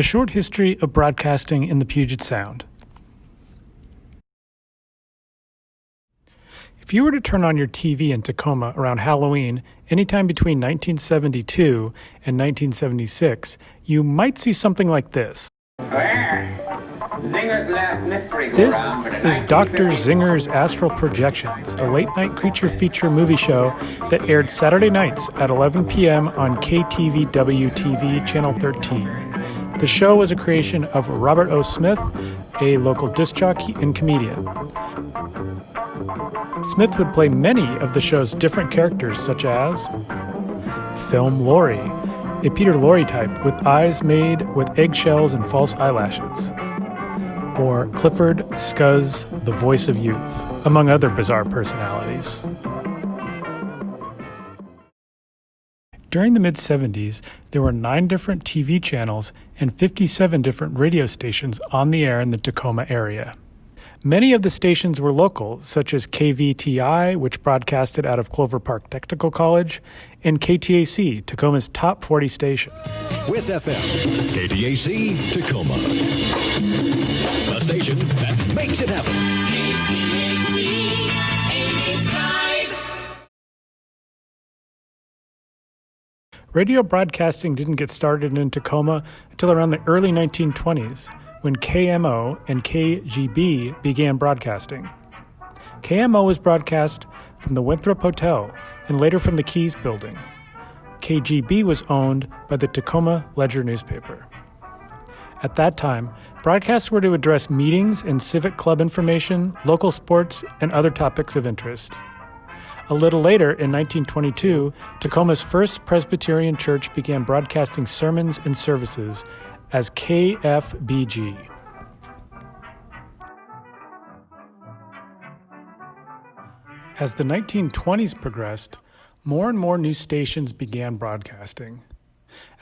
A short history of broadcasting in the Puget Sound. If you were to turn on your TV in Tacoma around Halloween, anytime between 1972 and 1976, you might see something like this. This is Dr. Zinger's Astral Projections, a late-night creature feature movie show that aired Saturday nights at 11 p.m. on KTVW-TV Channel 13. The show was a creation of Robert O. Smith, a local disc jockey and comedian. Smith would play many of the show's different characters, such as Film Laurie, a Peter Lorre type with eyes made with eggshells and false eyelashes, or Clifford Scuzz, the voice of youth, among other bizarre personalities. During the mid-70s, there were 9 different TV channels and 57 different radio stations on the air in the Tacoma area. Many of the stations were local, such as KVTI, which broadcasted out of Clover Park Technical College, and KTAC, Tacoma's top 40 station. With FM, KTAC, Tacoma. A station that makes it happen. KTAC 85. Radio broadcasting didn't get started in Tacoma until around the early 1920s. When KMO and KGB began broadcasting. KMO was broadcast from the Winthrop Hotel and later from the Keys building. KGB was owned by the Tacoma Ledger newspaper. At that time, broadcasts were to address meetings and civic club information, local sports, and other topics of interest. A little later, in 1922, Tacoma's First Presbyterian Church began broadcasting sermons and services as KFBG. As the 1920s progressed, more and more new stations began broadcasting.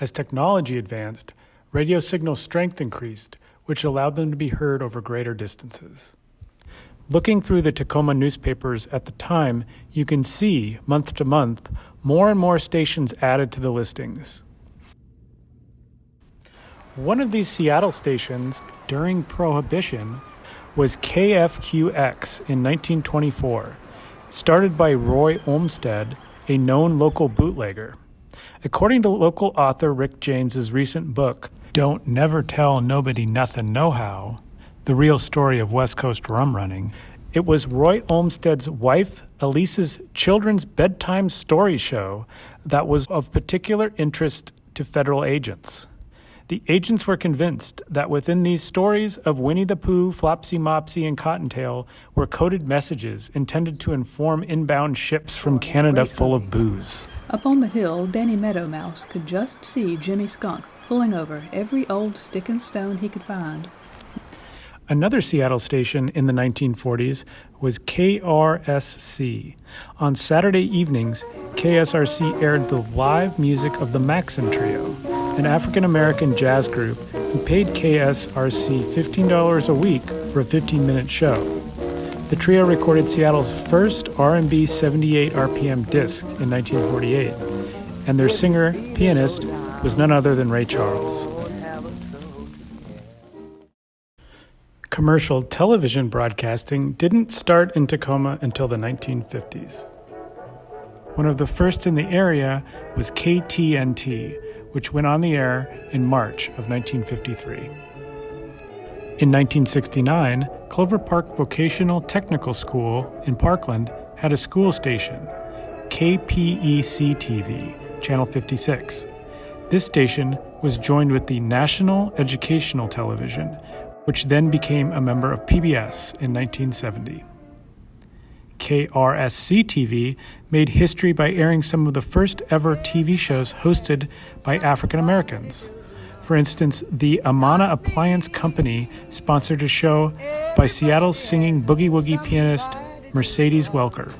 As technology advanced, radio signal strength increased, which allowed them to be heard over greater distances. Looking through the Tacoma newspapers at the time, you can see, month to month, more and more stations added to the listings. One of these Seattle stations during Prohibition was KFQX in 1924, started by Roy Olmsted, a known local bootlegger. According to local author Rick James's recent book, Don't Never Tell Nobody Nothin' Nohow, The Real Story of West Coast Rum Running, it was Roy Olmsted's wife Elise's children's bedtime story show that was of particular interest to federal agents. The agents were convinced that within these stories of Winnie the Pooh, Flopsy Mopsy, and Cottontail were coded messages intended to inform inbound ships from Canada full of booze. Up on the hill, Danny Meadow Mouse could just see Jimmy Skunk pulling over every old stick and stone he could find. Another Seattle station in the 1940s was KRSC. On Saturday evenings, KSRC aired the live music of the Maxon Trio, an African-American jazz group who paid KSRC $15 a week for a 15-minute show. The trio recorded Seattle's first R&B 78 RPM disc in 1948, and their singer-pianist was none other than Ray Charles. Commercial television broadcasting didn't start in Tacoma until the 1950s. One of the first in the area was KTNT, which went on the air in March of 1953. In 1969, Clover Park Vocational Technical School in Parkland had a school station, KPEC-TV, Channel 56. This station was joined with the National Educational Television, which then became a member of PBS in 1970. KRSC-TV made history by airing some of the first ever TV shows hosted by African Americans. For instance, the Amana Appliance Company sponsored a show by Seattle's singing boogie-woogie pianist Mercedes Welker.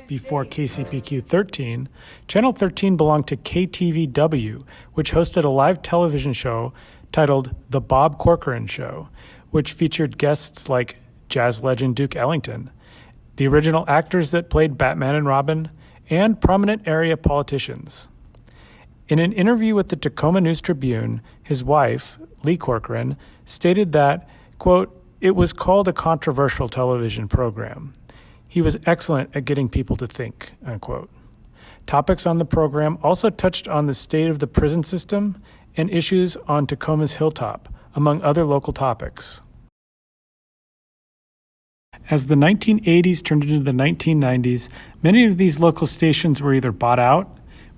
Before KCPQ 13, Channel 13 belonged to KTVW, which hosted a live television show titled The Bob Corcoran Show, which featured guests like jazz legend Duke Ellington, the original actors that played Batman and Robin, and prominent area politicians. In an interview with the Tacoma News Tribune, his wife, Lee Corcoran, stated that, quote, "It was called a controversial television program. He was excellent at getting people to think," unquote. Topics on the program also touched on the state of the prison system and issues on Tacoma's hilltop, among other local topics. As the 1980s turned into the 1990s, many of these local stations were either bought out,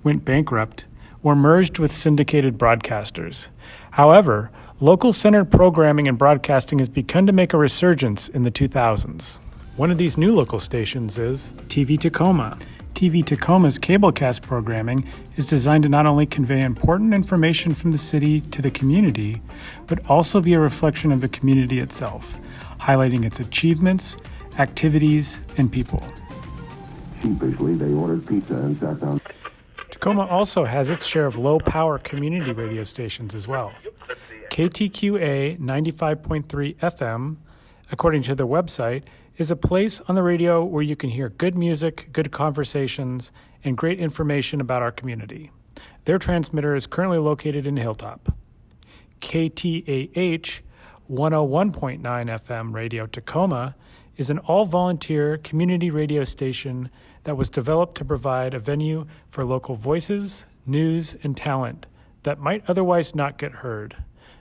went bankrupt, or merged with syndicated broadcasters. However, local-centered programming and broadcasting has begun to make a resurgence in the 2000s. One of these new local stations is TV Tacoma. TV Tacoma's cablecast programming is designed to not only convey important information from the city to the community, but also be a reflection of the community itself, highlighting its achievements, activities, and people. Sheepishly, they ordered pizza and sat down. Tacoma also has its share of low-power community radio stations as well. KTQA 95.3 FM, according to their website, is a place on the radio where you can hear good music, good conversations, and great information about our community. Their transmitter is currently located in Hilltop. KTAH 101.9 FM Radio Tacoma is an all-volunteer community radio station that was developed to provide a venue for local voices, news, and talent that might otherwise not get heard.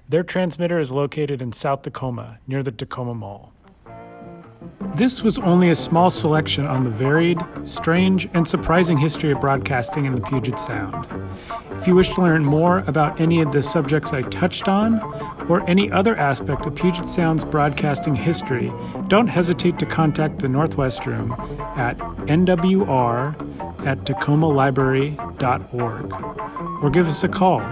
Their transmitter is located in South Tacoma, near the Tacoma Mall. This was only a small selection on the varied, strange, and surprising history of broadcasting in the Puget Sound. If you wish to learn more about any of the subjects I touched on, or any other aspect of Puget Sound's broadcasting history, don't hesitate to contact the Northwest Room at nwr@tacomalibrary.org or give us a call,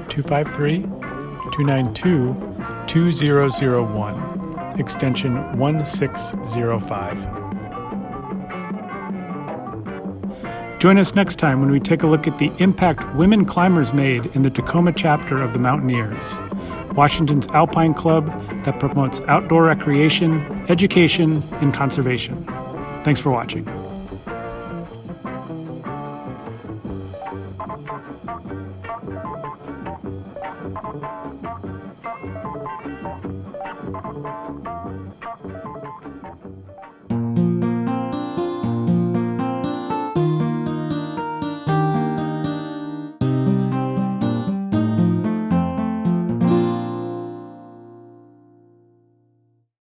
253-292-2001. extension 1605. Join us next time when we take a look at the impact women climbers made in the Tacoma chapter of the Mountaineers, Washington's alpine club that promotes outdoor recreation, education, and conservation. Thanks for watching.